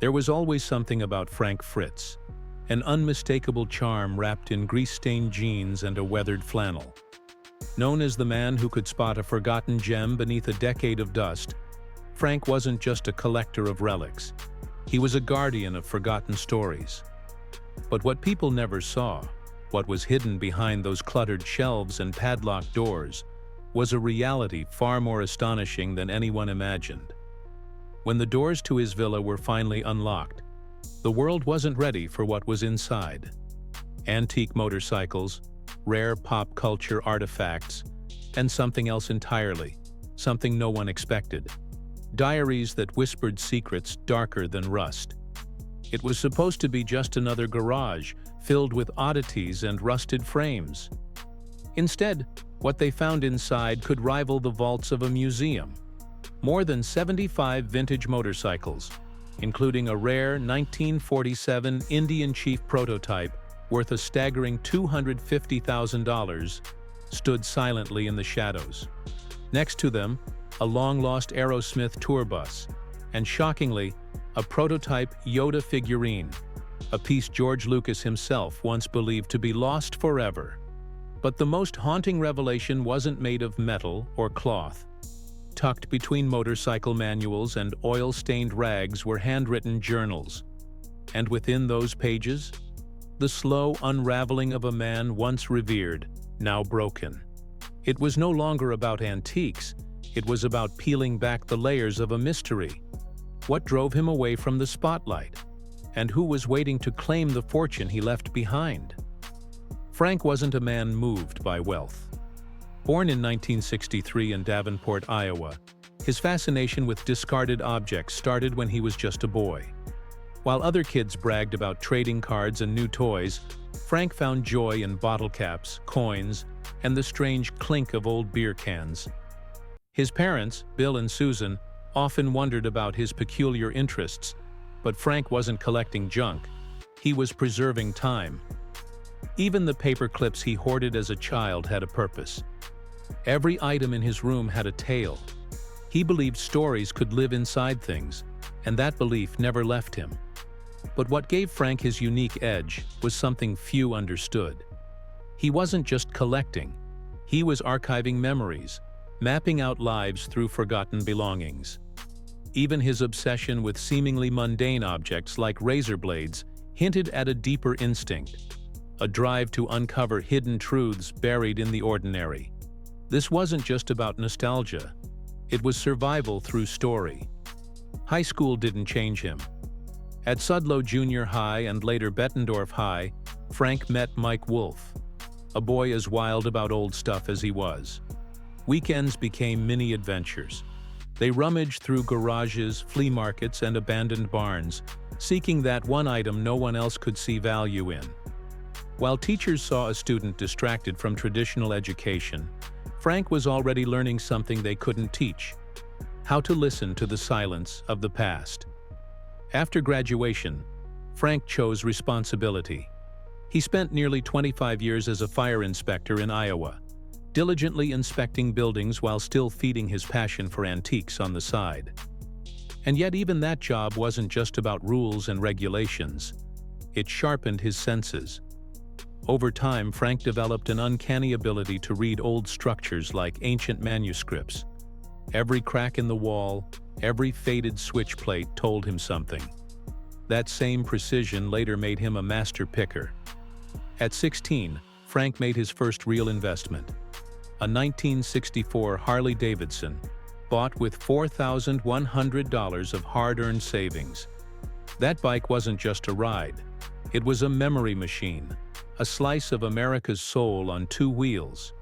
There was always something about Frank Fritz, an unmistakable charm wrapped in grease-stained jeans and a weathered flannel. Known as the man who could spot a forgotten gem beneath a decade of dust, Frank wasn't just a collector of relics. He was a guardian of forgotten stories. But what people never saw, what was hidden behind those cluttered shelves and padlocked doors, was a reality far more astonishing than anyone imagined. When the doors to his villa were finally unlocked, the world wasn't ready for what was inside. Antique motorcycles, rare pop culture artifacts, and something else entirely, something no one expected. Diaries that whispered secrets darker than rust. It was supposed to be just another garage filled with oddities and rusted frames. Instead, what they found inside could rival the vaults of a museum. More than 75 vintage motorcycles, including a rare 1947 Indian Chief prototype worth a staggering $250,000, stood silently in the shadows. Next to them, a long-lost Aerosmith tour bus, and shockingly, a prototype Yoda figurine, a piece George Lucas himself once believed to be lost forever. But the most haunting revelation wasn't made of metal or cloth. Tucked between motorcycle manuals and oil-stained rags were handwritten journals. And within those pages, the slow unraveling of a man once revered, now broken. It was no longer about antiques, it was about peeling back the layers of a mystery. What drove him away from the spotlight? And who was waiting to claim the fortune he left behind? Frank wasn't a man moved by wealth. Born in 1963 in Davenport, Iowa, his fascination with discarded objects started when he was just a boy. While other kids bragged about trading cards and new toys, Frank found joy in bottle caps, coins, and the strange clink of old beer cans. His parents, Bill and Susan, often wondered about his peculiar interests, but Frank wasn't collecting junk. He was preserving time. Even the paper clips he hoarded as a child had a purpose. Every item in his room had a tale. He believed stories could live inside things, and that belief never left him. But what gave Frank his unique edge was something few understood. He wasn't just collecting. He was archiving memories, mapping out lives through forgotten belongings. Even his obsession with seemingly mundane objects like razor blades hinted at a deeper instinct, a drive to uncover hidden truths buried in the ordinary. This wasn't just about nostalgia. It was survival through story. High school didn't change him. At Sudlow Junior High and later Bettendorf High, Frank met Mike Wolfe, a boy as wild about old stuff as he was. Weekends became mini adventures. They rummaged through garages, flea markets, and abandoned barns, seeking that one item no one else could see value in. While teachers saw a student distracted from traditional education, Frank was already learning something they couldn't teach: how to listen to the silence of the past. After graduation, Frank chose responsibility. He spent nearly 25 years as a fire inspector in Iowa, diligently inspecting buildings while still feeding his passion for antiques on the side. And yet even that job wasn't just about rules and regulations. It sharpened his senses. Over time, Frank developed an uncanny ability to read old structures like ancient manuscripts. Every crack in the wall, every faded switch plate told him something. That same precision later made him a master picker. At 16, Frank made his first real investment: a 1964 Harley-Davidson, bought with $4,100 of hard-earned savings. That bike wasn't just a ride. It was a memory machine, a slice of America's soul on two wheels.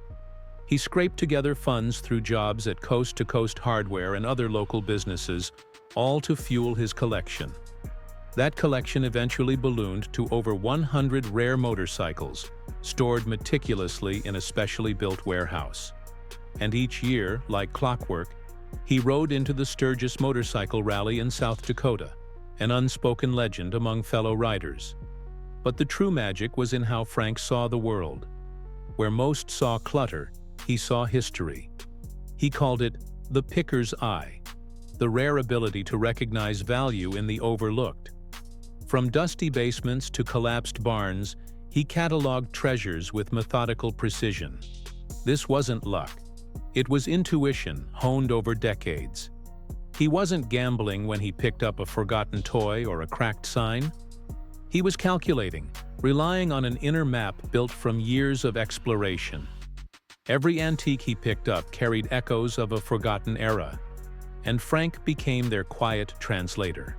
He scraped together funds through jobs at Coast to Coast Hardware and other local businesses, all to fuel his collection. That collection eventually ballooned to over 100 rare motorcycles, stored meticulously in a specially built warehouse. And each year, like clockwork, he rode into the Sturgis Motorcycle Rally in South Dakota, an unspoken legend among fellow riders. But the true magic was in how Frank saw the world. Where most saw clutter, he saw history. He called it the picker's eye. the rare ability to recognize value in the overlooked. From dusty basements to collapsed barns, he cataloged treasures with methodical precision. This wasn't luck. It was intuition honed over decades. He wasn't gambling when he picked up a forgotten toy or a cracked sign. He was calculating, relying on an inner map built from years of exploration. Every antique he picked up carried echoes of a forgotten era, and Frank became their quiet translator.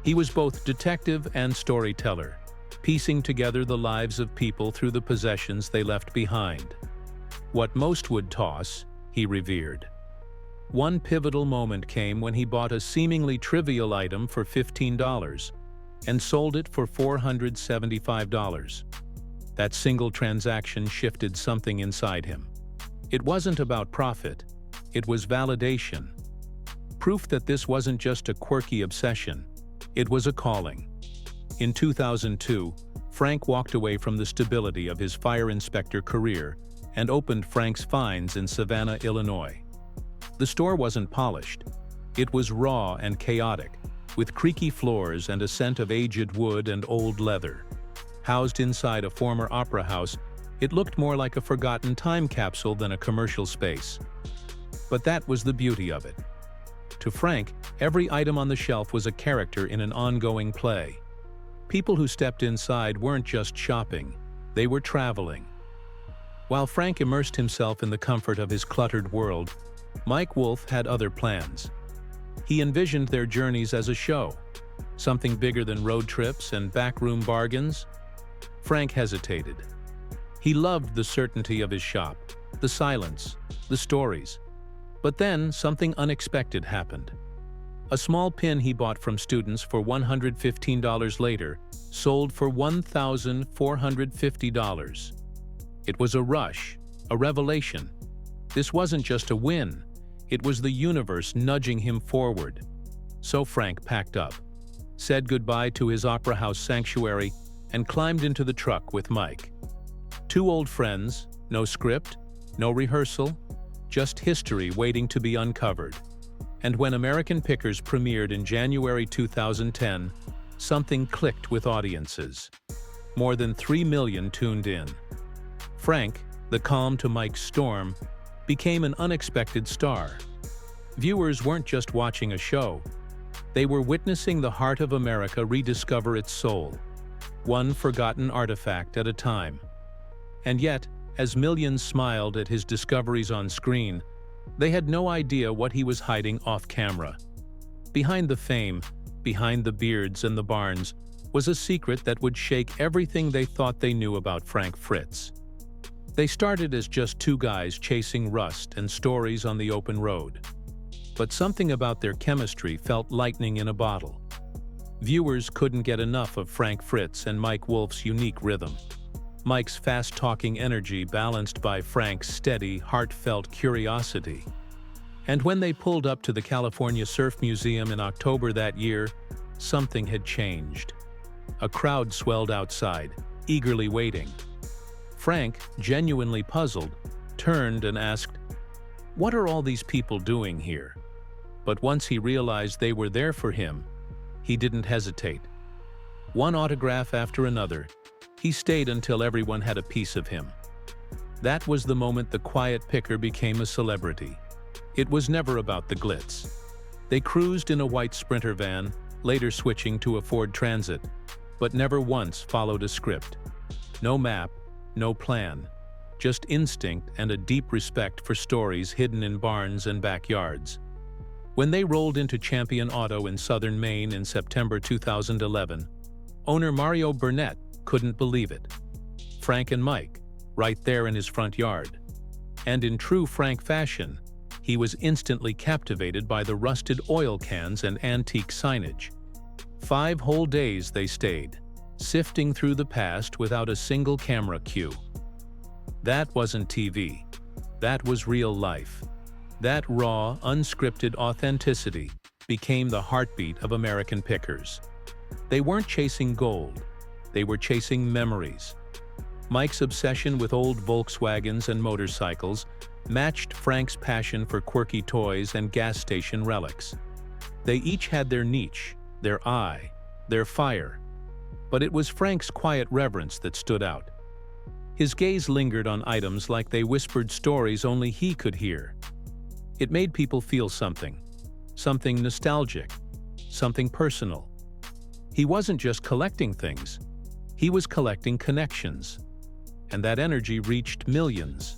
He was both detective and storyteller, piecing together the lives of people through the possessions they left behind. What most would toss, he revered. One pivotal moment came when he bought a seemingly trivial item for $15 and sold it for $475. That single transaction shifted something inside him. It wasn't about profit, it was validation. Proof that this wasn't just a quirky obsession, it was a calling. In 2002, Frank walked away from the stability of his fire inspector career and opened Frank's Finds in Savannah, Illinois. The store wasn't polished. It was raw and chaotic, with creaky floors and a scent of aged wood and old leather. Housed inside a former opera house, it looked more like a forgotten time capsule than a commercial space. But that was the beauty of it. To Frank, every item on the shelf was a character in an ongoing play. People who stepped inside weren't just shopping, they were traveling. While Frank immersed himself in the comfort of his cluttered world, Mike Wolfe had other plans. He envisioned their journeys as a show, something bigger than road trips and backroom bargains. Frank hesitated. He loved the certainty of his shop, the silence, the stories. But then something unexpected happened. A small pin he bought from students for $115 later sold for $1,450. It was a rush, a revelation. This wasn't just a win, it was the universe nudging him forward. So Frank packed up, said goodbye to his opera house sanctuary, and climbed into the truck with Mike. Two old friends, no script, no rehearsal, just history waiting to be uncovered. And when American Pickers premiered in January 2010, something clicked with audiences. More than 3 million tuned in. Frank, the calm to Mike's storm, became an unexpected star. Viewers weren't just watching a show, they were witnessing the heart of America rediscover its soul, one forgotten artifact at a time. And yet, as millions smiled at his discoveries on screen, they had no idea what he was hiding off camera. Behind the fame, behind the beards and the barns, was a secret that would shake everything they thought they knew about Frank Fritz. They started as just two guys chasing rust and stories on the open road. But something about their chemistry felt lightning in a bottle. Viewers couldn't get enough of Frank Fritz and Mike Wolfe's unique rhythm. Mike's fast-talking energy balanced by Frank's steady, heartfelt curiosity. And when they pulled up to the California Surf Museum in October that year, something had changed. A crowd swelled outside, eagerly waiting. Frank, genuinely puzzled, turned and asked, "What are all these people doing here?" But once he realized they were there for him, he didn't hesitate. One autograph after another, he stayed until everyone had a piece of him. That was the moment the quiet picker became a celebrity. It was never about the glitz. They cruised in a white Sprinter van, later switching to a Ford Transit, but never once followed a script. No map, no plan, just instinct and a deep respect for stories hidden in barns and backyards. When they rolled into Champion Auto in southern Maine in September 2011, owner Mario Burnett couldn't believe it. Frank and Mike, right there in his front yard. And in true Frank fashion, he was instantly captivated by the rusted oil cans and antique signage. 5 whole days they stayed, sifting through the past without a single camera cue. That wasn't TV. That was real life. That raw, unscripted authenticity became the heartbeat of American Pickers. They weren't chasing gold. They were chasing memories. Mike's obsession with old Volkswagens and motorcycles matched Frank's passion for quirky toys and gas station relics. They each had their niche, their eye, their fire. But it was Frank's quiet reverence that stood out. His gaze lingered on items like they whispered stories only he could hear. It made people feel something nostalgic, something personal. He wasn't just collecting things, he was collecting connections. And that energy reached millions.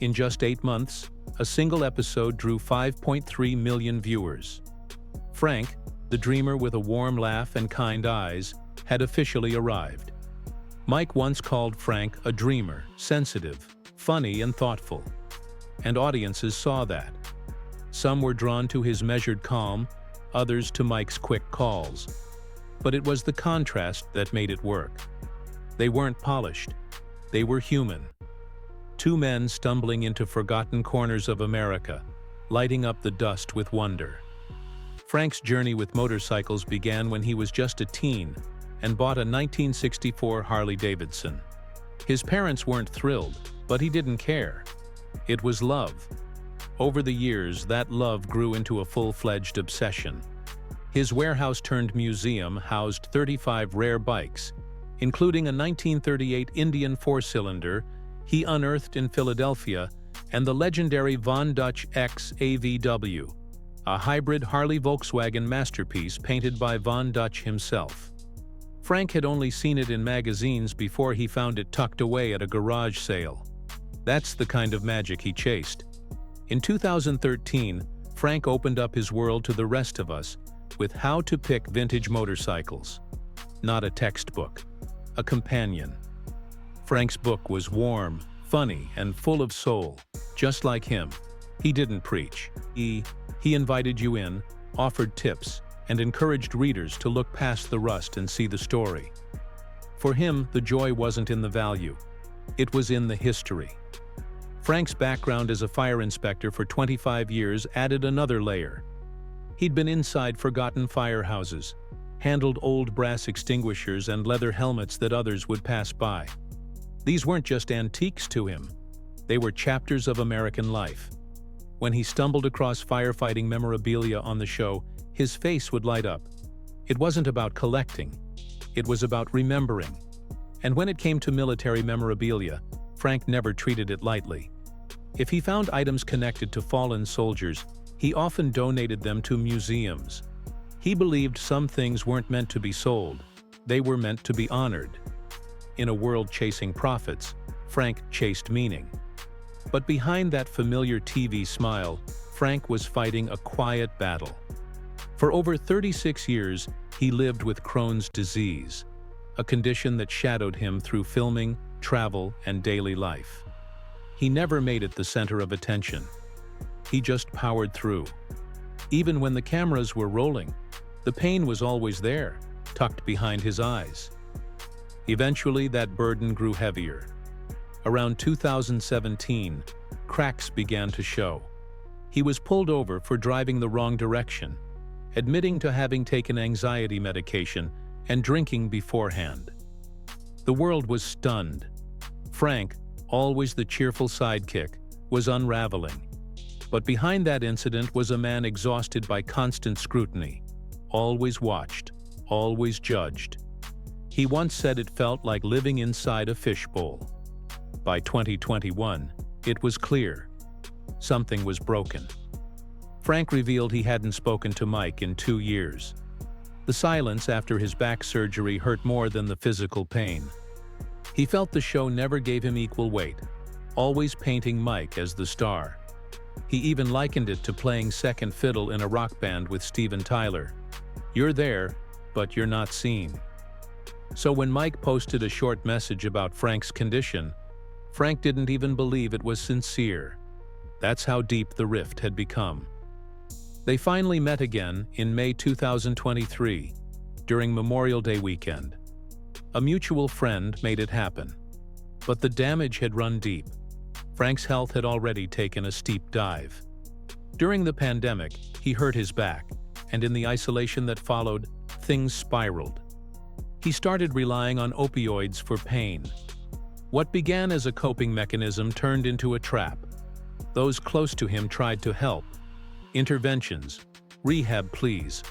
In just 8 months, a single episode drew 5.3 million viewers. Frank, the dreamer with a warm laugh and kind eyes, had officially arrived. Mike once called Frank a dreamer, sensitive, funny, and thoughtful. And audiences saw that. Some were drawn to his measured calm, others to Mike's quick calls. But it was the contrast that made it work. They weren't polished. They were human. Two men stumbling into forgotten corners of America, lighting up the dust with wonder. Frank's journey with motorcycles began when he was just a teen and bought a 1964 Harley-Davidson. His parents weren't thrilled, but he didn't care. It was love. Over the years, that love grew into a full-fledged obsession. His warehouse-turned-museum housed 35 rare bikes, including a 1938 Indian four-cylinder he unearthed in Philadelphia and the legendary Von Dutch X AVW, a hybrid Harley-Volkswagen masterpiece painted by Von Dutch himself. Frank had only seen it in magazines before he found it tucked away at a garage sale. That's the kind of magic he chased. In 2013, Frank opened up his world to the rest of us with How to Pick Vintage Motorcycles. Not a textbook, a companion. Frank's book was warm, funny, and full of soul, just like him. He didn't preach. He invited you in, offered tips, and encouraged readers to look past the rust and see the story. For him, the joy wasn't in the value. It was in the history. Frank's background as a fire inspector for 25 years added another layer. He'd been inside forgotten firehouses, handled old brass extinguishers and leather helmets that others would pass by. These weren't just antiques to him. They were chapters of American life. When he stumbled across firefighting memorabilia on the show, his face would light up. It wasn't about collecting. It was about remembering. And when it came to military memorabilia, Frank never treated it lightly. If he found items connected to fallen soldiers, he often donated them to museums. He believed some things weren't meant to be sold. They were meant to be honored. In a world chasing profits, Frank chased meaning. But behind that familiar TV smile, Frank was fighting a quiet battle. For over 36 years, he lived with Crohn's disease, a condition that shadowed him through filming, travel, and daily life. He never made it the center of attention. He just powered through. Even when the cameras were rolling, the pain was always there, tucked behind his eyes. Eventually, that burden grew heavier. Around 2017, cracks began to show. He was pulled over for driving the wrong direction, admitting to having taken anxiety medication and drinking beforehand. The world was stunned. Frank, always the cheerful sidekick, was unraveling. But behind that incident was a man exhausted by constant scrutiny, always watched, always judged. He once said it felt like living inside a fishbowl. By 2021, it was clear. Something was broken. Frank revealed he hadn't spoken to Mike in 2 years. The silence after his back surgery hurt more than the physical pain. He felt the show never gave him equal weight, always painting Mike as the star. He even likened it to playing second fiddle in a rock band with Steven Tyler. You're there, but you're not seen. So when Mike posted a short message about Frank's condition, Frank didn't even believe it was sincere. That's how deep the rift had become. They finally met again in May 2023, during Memorial Day weekend. A mutual friend made it happen. But the damage had run deep. Frank's health had already taken a steep dive. During the pandemic, he hurt his back, and in the isolation that followed, things spiraled. He started relying on opioids for pain. What began as a coping mechanism turned into a trap. Those close to him tried to help. Interventions, "Rehab, please."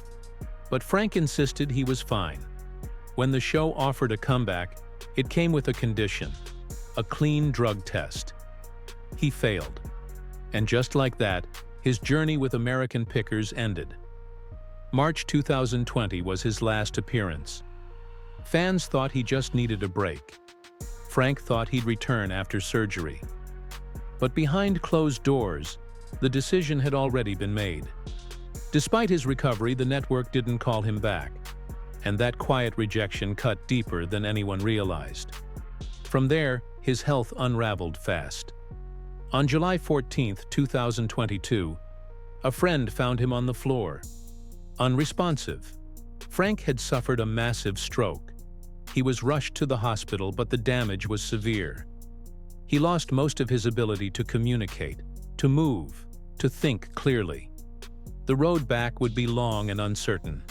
But Frank insisted he was fine. When the show offered a comeback, it came with a condition: a clean drug test. He failed. And just like that, his journey with American Pickers ended. March 2020 was his last appearance. Fans thought he just needed a break. Frank thought he'd return after surgery. But behind closed doors, the decision had already been made. Despite his recovery, the network didn't call him back, and that quiet rejection cut deeper than anyone realized. From there, his health unraveled fast. On July 14, 2022, a friend found him on the floor, unresponsive. Frank had suffered a massive stroke. He was rushed to the hospital, but the damage was severe. He lost most of his ability to communicate, to move, to think clearly. The road back would be long and uncertain.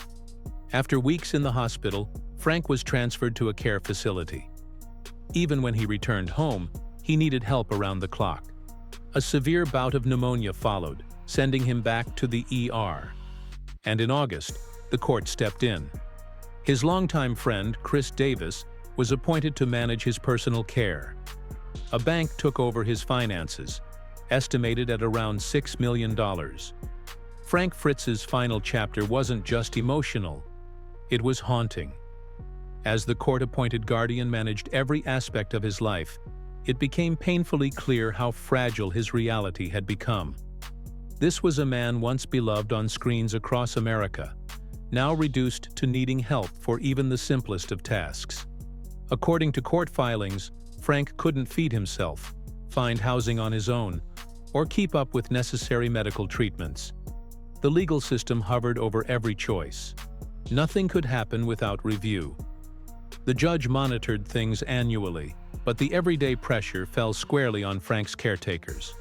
After weeks in the hospital, Frank was transferred to a care facility. Even when he returned home, he needed help around the clock. A severe bout of pneumonia followed, sending him back to the ER. And in August, the court stepped in. His longtime friend, Chris Davis, was appointed to manage his personal care. A bank took over his finances, estimated at around $6 million. Frank Fritz's final chapter wasn't just emotional, it was haunting. As the court-appointed guardian managed every aspect of his life, it became painfully clear how fragile his reality had become. This was a man once beloved on screens across America, now reduced to needing help for even the simplest of tasks. According to court filings, Frank couldn't feed himself, find housing on his own, or keep up with necessary medical treatments. The legal system hovered over every choice. Nothing could happen without review. The judge monitored things annually, but the everyday pressure fell squarely on Frank's caretakers.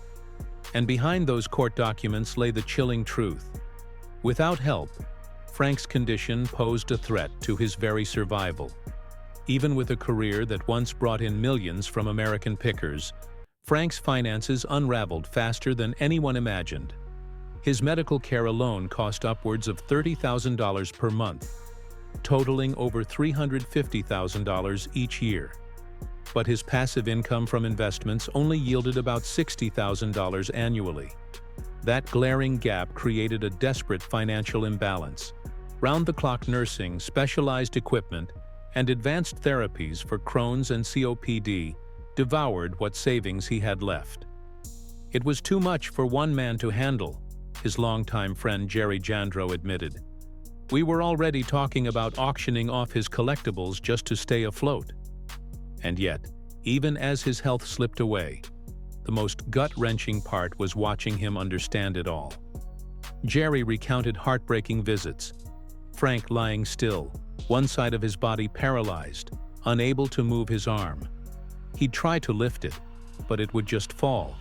And behind those court documents lay the chilling truth. Without help, Frank's condition posed a threat to his very survival. Even with a career that once brought in millions from American Pickers, Frank's finances unraveled faster than anyone imagined. His medical care alone cost upwards of $30,000 per month, totaling over $350,000 each year. But his passive income from investments only yielded about $60,000 annually. That glaring gap created a desperate financial imbalance. Round-the-clock nursing, specialized equipment, and advanced therapies for Crohn's and COPD devoured what savings he had left. It was too much for one man to handle, his longtime friend Jerry Jandro admitted. We were already talking about auctioning off his collectibles just to stay afloat. And yet, even as his health slipped away, the most gut-wrenching part was watching him understand it all. Jerry recounted heartbreaking visits. Frank lying still, one side of his body paralyzed, unable to move his arm. He'd try to lift it, but it would just fall.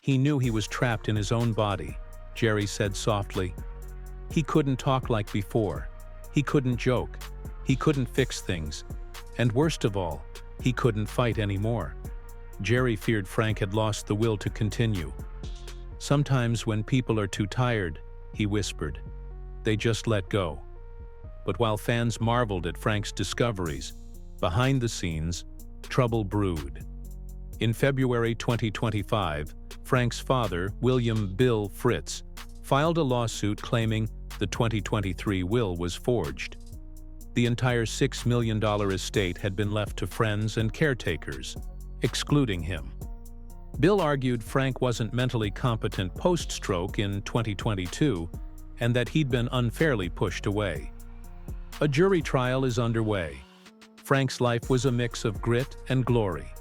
He knew he was trapped in his own body, Jerry said softly. He couldn't talk like before. He couldn't joke. He couldn't fix things. And worst of all, he couldn't fight anymore. Jerry feared Frank had lost the will to continue. Sometimes when people are too tired, he whispered, they just let go. But while fans marveled at Frank's discoveries, behind the scenes, trouble brewed. In February 2025, Frank's father, William "Bill" Fritz, filed a lawsuit claiming the 2023 will was forged. The entire $6 million estate had been left to friends and caretakers, excluding him. Bill argued Frank wasn't mentally competent post-stroke in 2022 and that he'd been unfairly pushed away. A jury trial is underway. Frank's life was a mix of grit and glory.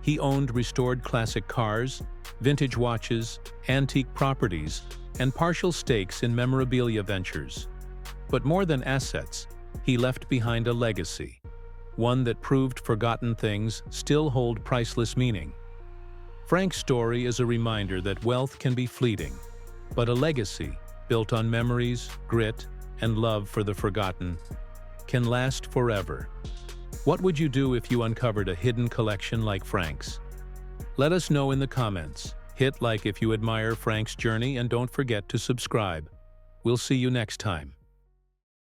He owned restored classic cars, vintage watches, antique properties, and partial stakes in memorabilia ventures. But more than assets, he left behind a legacy, one that proved forgotten things still hold priceless meaning. Frank's story is a reminder that wealth can be fleeting, but a legacy, built on memories, grit, and love for the forgotten, can last forever. What would you do if you uncovered a hidden collection like Frank's? Let us know in the comments. Hit like if you admire Frank's journey and don't forget to subscribe. We'll see you next time.